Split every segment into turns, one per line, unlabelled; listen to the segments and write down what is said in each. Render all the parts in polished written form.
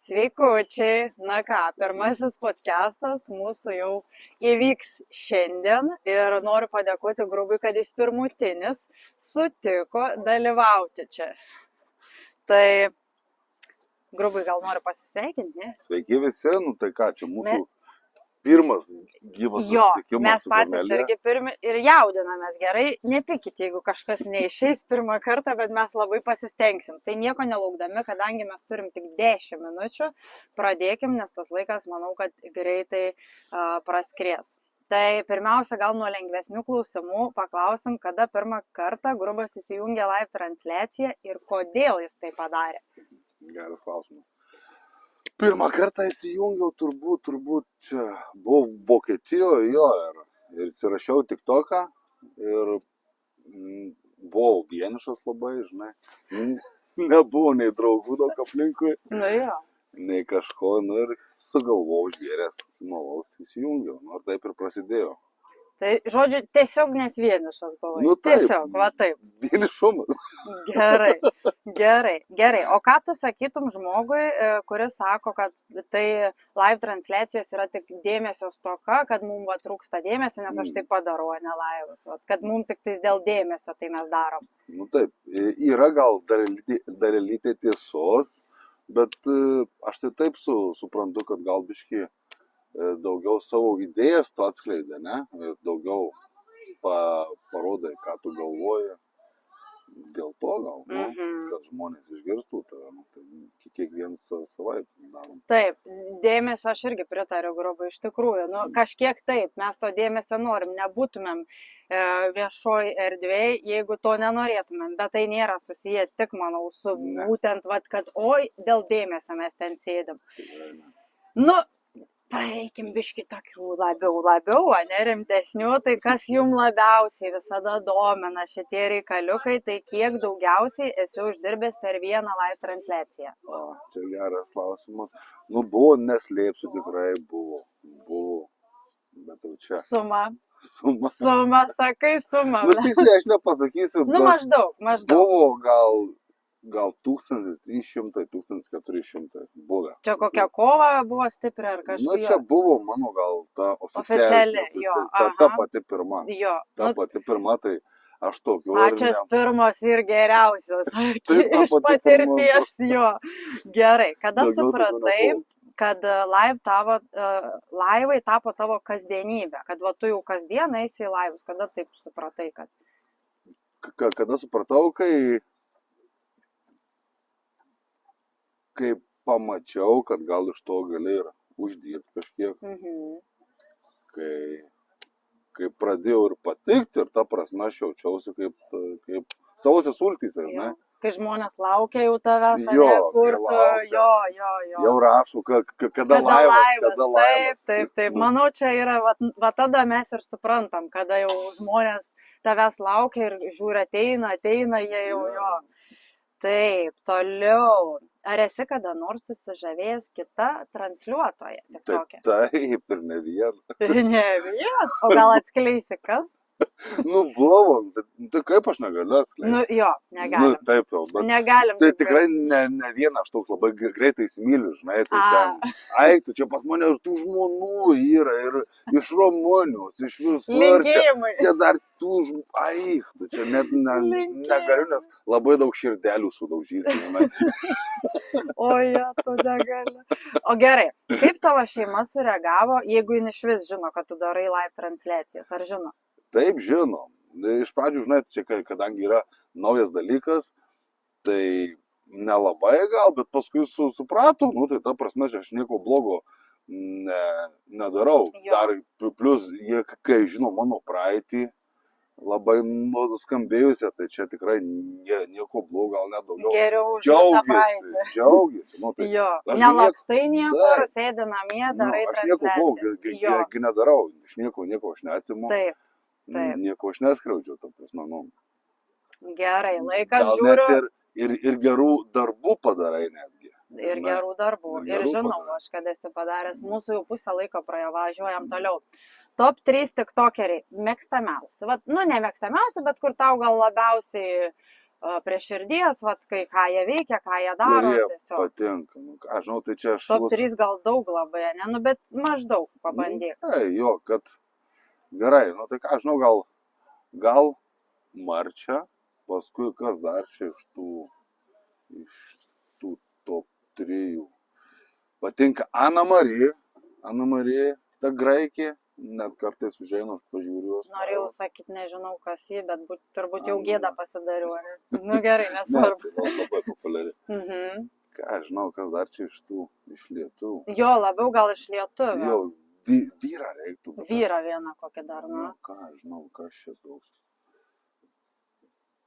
Sveikučiai, na ką, pirmasis podcastas mūsų jau įvyks šiandien ir noriu padėkoti Grubui, kad jis pirmutinis sutiko dalyvauti čia. Tai Grubai gal noriu pasisveikinti, ne?
Sveiki visi, nu tai ką, čia mūsų pirmas gyvas susitikimas.
Mes patys irgi pirmi ir jaudinamės gerai. Nepykit, jeigu kažkas neišeis pirmą kartą, bet mes labai pasistengsim. Tai nieko nelaukdami, kadangi mes turim tik 10 minučių, pradėkim, nes tas laikas, manau, kad greitai praskries. Tai pirmiausia, gal nuo lengvesnių klausimų paklausim, kada pirmą kartą Grubas įsijungė live transliaciją ir kodėl jis tai padarė.
Geras klausimas. Pirmą kartą įsijungiau turbūt čia buvau Vokietijoje ir įsirašiau TikToką ir buvau vienišas labai, žinai. Nebuvo nei draugų daug aplinkui, nei kažko, ir sugalvojau išgėręs, atsimalaus, įsijungiau, ir taip ir prasidėjo.
Tai, žodžiu, tiesiog nes vienišas buvai.
Nu taip,
tiesiog, va taip.
Vienišumas.
Gerai. O ką tu sakytum žmogui, kuris sako, kad tai live transliacijos yra tik dėmesio stoka, kad mums trūksta dėmesio, nes aš taip padarau, ne laivus, kad mums tik tais dėl dėmesio tai mes darom.
Nu taip, yra gal dalelytė tiesos, bet aš tai taip suprantu, kad gal biški daugiau savo idėjas tu atskleidė, ne? Daugiau parodai, ką tu galvoji. Dėl to gal, kad žmonės išgirstų tave, tai kiekvienas savaip darom.
Taip, dėmesio aš irgi pritariu Grubai, iš tikrųjų. Kažkiek taip, mes to dėmesio norim, nebūtumėm viešoj erdvėj, jeigu to nenorėtumėm, bet tai nėra susiję tik, manau, su būtent, kad oi, dėl dėmesio mes ten sėdim. Praeikim biški tokių labiau, rimtesnių, tai kas jums labiausiai visada domina šitie reikaliukai, tai kiek daugiausiai esi uždirbęs per vieną live transliaciją?
Čia geras klausimas. Buvo, neslėpsiu, tikrai buvo, bet jau čia.
Suma, sakai suma.
Tiksliai aš nepasakysiu, bet
maždaug.
Buvo gal 1300-1400 buvę.
Čia kokia kova buvo stipri ar kažkas?
Čia buvo mano gal ta oficiali, ta pati pirma. Ta pati pirma, tai aš tokiu.
Pačios pirmos ir geriausios. Iš patirties jo. Gerai, kada supratai, kad laivai tapo tavo kasdienybė, kad tu jau kasdien eisi į laivus, kada taip supratai, kad?
Kada supratau, kai pamačiau, kad gal iš to gali ir uždirbti kažkiek, kai pradėjau ir patikti, ir ta prasme aš jaučiausi kaip savose sultyse, žinai.
Kai žmonės laukia jau tavęs, kur tu,
jau rašo, kada laivas.
Taip. Manau, čia yra, va tada mes ir suprantam, kada jau žmonės tavęs laukia ir žiūri, ateina, jie jau Taip, toliau. Ar esi kada nors susižavėjęs kita transliuotoja?
Taip, ir ne vieną.
Ne vieną? O gal atskleisi kas?
Buvo, bet kaip aš negaliu atskleisti?
Negalim.
Taip, bet
negalim.
Tai tikrai ne vieną, aš toks labai greitai įsimyliu, žinai, tu čia pas mane ir tų žmonų yra, ir iš Rumunijos, iš visur.
Linkėjimai.
Čia dar tų tu čia net negaliu, nes labai daug širdelių sudaužysi, žinai.
Tu negali. O gerai, kaip tavo šeima sureagavo, jeigu jin iš vis žino, kad tu darai live transliacijas, ar žino?
Taip, žino. Iš pradžių, žinai, čia kadangi yra naujas dalykas, tai nelabai gal, bet paskui suprato, tai ta prasme, aš nieko blogo nedarau. Dar plus, jie, kai žino mano praeitį, labai nuskambėjusią, tai čia tikrai nieko blogo, gal net daugiau.
Geriau už visą praeitį.
Džiaugiasi.
Nelakstai niekur, sėdi namie, darai transliacijas.
Aš nieko nedarau, iš nieko aš neatimu.
Taip.
Nieko aš neskriaudžiu, ta prasme,
Gerai, laikas žiūriu.
Ir gerų darbų padarai netgi.
Ir gerų darbų. Ir žinau, aš kad esi padaręs. Mūsų jau pusę laiko praėjo, važiuojam toliau. Top 3 tiktokeriai. Mėgstamiausi. Ne mėgstamiausi, bet kur tau gal labiausiai prie širdies, vat, kai ką jie veikia, ką jie daro.
Kurie
Tiesiog.
patinka. Nu, ką, žinau, tai čia aš...
Top 3 gal daug labai, ne? Nu, bet maždaug pabandyk.
Jo, kad gerai, nu tai ką, žinau, gal Marčia, paskui kas dar čia iš tų top 3. Patinka Ana Marija, ta graikė, net kartais užeinu, aš pažiūriu jos.
Norėjau sakyti, nežinau kas jį, bet turbūt jau gėdą pasidariau, ne? Nu gerai, nesvarbu.
Ne, tai labai populiari. Ką, žinau, kas dar čia iš lietuvių.
Jo, labiau gal iš lietuvių.
Jo, vyrą reiktų.
Vyrą vieną kokį dar, nu.
Ką, žinau, kas čia toks.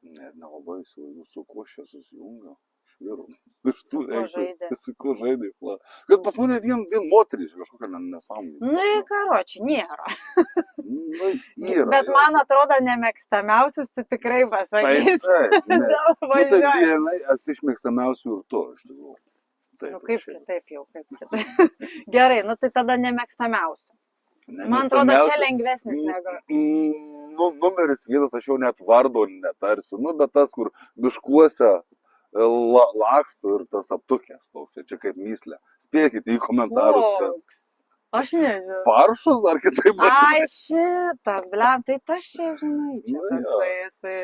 Net nelabai įsivaizduoju, su kuo čia susijunga. Iš vyrų. Su kuo žaidė. Kad pas mane vien moteris kažkokia nesąmonė.
Nu, karoči, nėra.
Nu, yra.
Bet man atrodo, nemėgstamiausias, tai tikrai pasakys.
Taip. Tai vienai esi iš mėgstamiausių ir to, iš tikrųjų.
Nu, kaip kitaip jau, kaip kitaip. Gerai, nu tai tada nemėgstamiausių. Man atrodo, čia lengvesnis negu.
Nu, numeris 1, aš jau net vardo netarsiu. Nu, bet tas, kur miškuose laksto ir tas aptukęs toks, čia kaip myslė. Spėkite į komentarus.
Aš nežinau.
Paršus ar kitaip?
Ai, šitas, blem, tai tas čia, žinai, čia toksai.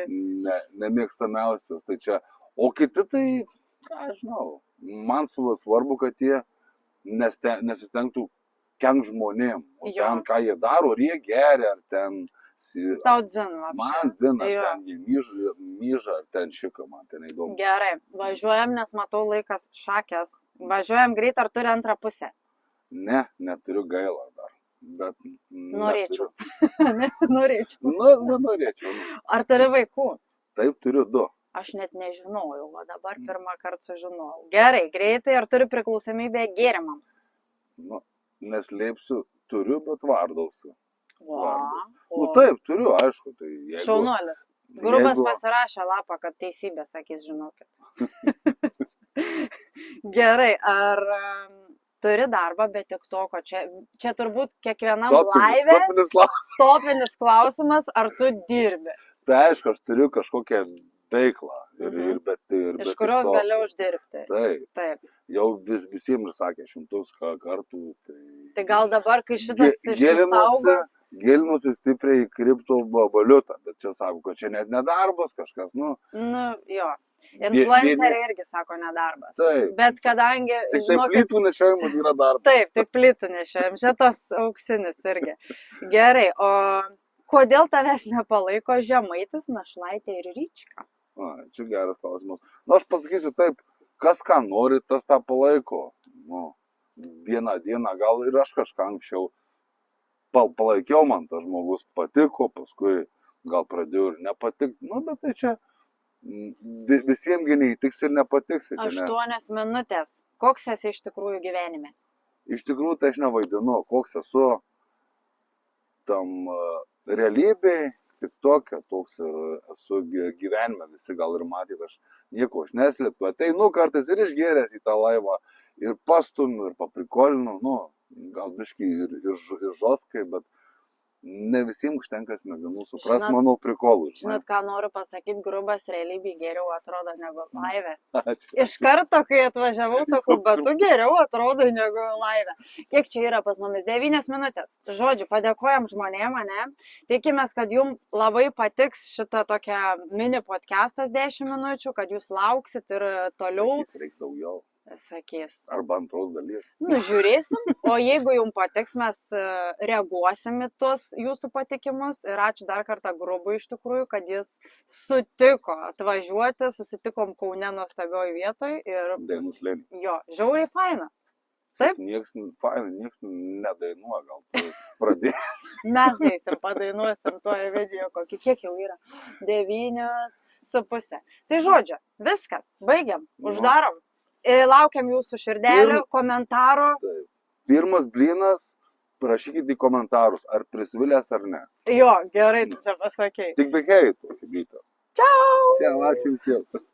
Nemėgstamiausias, tai čia. O kiti tai, ką žinau, man svarbu, kad jie nesistengtų kenkt žmonėm. O ten, ką jie daro, ar jie geria, ar ten...
Tau dzina.
Man dzina, ten jie myža, ar ten šika, man ten įdomu.
Gerai, važiuojam, nes matau laikas šakės. Važiuojam greit, ar turi antrą pusę?
Ne, neturiu gailą dar. Bet
norėčiau. Norėčiau.
Nu, norėčiau.
Ar turi vaikų?
Taip, turiu 2.
Aš net nežinojau, o dabar pirmą kartą sužinojau. Gerai, greitai, ar turi priklausomybę gėrimams?
Nu, neslėpsiu, turiu, bet vardausi.
Nu
taip, turiu, aišku. Tai
šaunuolis. Grubas pasirašė lapą, kad teisybė sakys, žinokit. Gerai, ar turi darbą be TikToko? Čia turbūt kiekvienam live topinis klausimas, ar tu dirbi?
Tai aišku, aš turiu kažkokią veiklą.
Iš kurios gali uždirbti.
Taip. Jau visiems ir sakė 100 kartų.
Tai gal dabar, kai šitas išsisaugos?
Gilinusi stipriai į kriptovaliutą, bet čia sako, kad čia net nedarbas kažkas, nu.
Nu, jo. Influenceriai irgi sako nedarbas.
Taip.
Bet kadangi,
žinokit... Tik plytų nešiojimas yra darbas.
Taip, tik plytų nešiojimas. Šitas auksinis irgi. Gerai, o kodėl tavęs nepalaiko Žemaitis, Našlaitė ir Ryčka?
Čia geras klausimas. Nu, aš pasakysiu taip, kas ką nori, tas tą palaiko. Nu, vieną dieną gal ir aš kažką anksčiau palaikiau, man tas žmogus patiko, paskui gal pradėjau ir nepatikti. Nu, bet tai čia visiems neįtiks ir nepatiks.
8 minutės. Koks esi iš tikrųjų gyvenime?
Iš tikrųjų, tai aš nevaidinu. Koks esu tam realybėj, tik toks ir esu gyvenime. Visi gal ir matyt, aš nieko aš neslėpiu. Ateinu kartais ir išgėręs į tą laivą ir pastumiu, ir paprikolinu. Nu, gal biškai ir žoskai, bet ne visiems užtenka smegenų suprast mano prikolų.
Žinot, ką noriu pasakyti, Grubas realybėj geriau atrodo negu laive. Iš karto, kai atvažiavau, sakau, bet tu geriau atrodo negu laive. Kiek čia yra pas mumis? 9 minutės. Žodžiu, padėkojam žmonėm, ne? Tikimės, kad jums labai patiks šitą tokią mini podcastas 10 minučių, kad jūs lauksit ir toliau.
Reiks daugiau.
Sakys.
Arba antros dalies.
Nu, žiūrėsim, o jeigu jums patiks, mes reaguosim į tuos jūsų patikimus ir ačiū dar kartą Grubui iš tikrųjų, kad jis sutiko atvažiuoti, susitikom Kaune nuostabioj vietoj ir...
Dainų slėny.
Jo, žiauriai faina. Taip?
Nieks nedainuoja, gal tu pradės.
Mes eisim, padainuosim toje video kokį, kiek jau yra? 9,5. Tai žodžiu, viskas, baigiam, uždarom. Laukiam jūsų širdelių, komentarų.
Taip. Pirmas blynas, parašykite į komentarus, ar prisvilęs ar ne.
Jo, gerai, tu čia pasakei.
Tik be heitų.
Čiau!
Čia, ačiū visiems.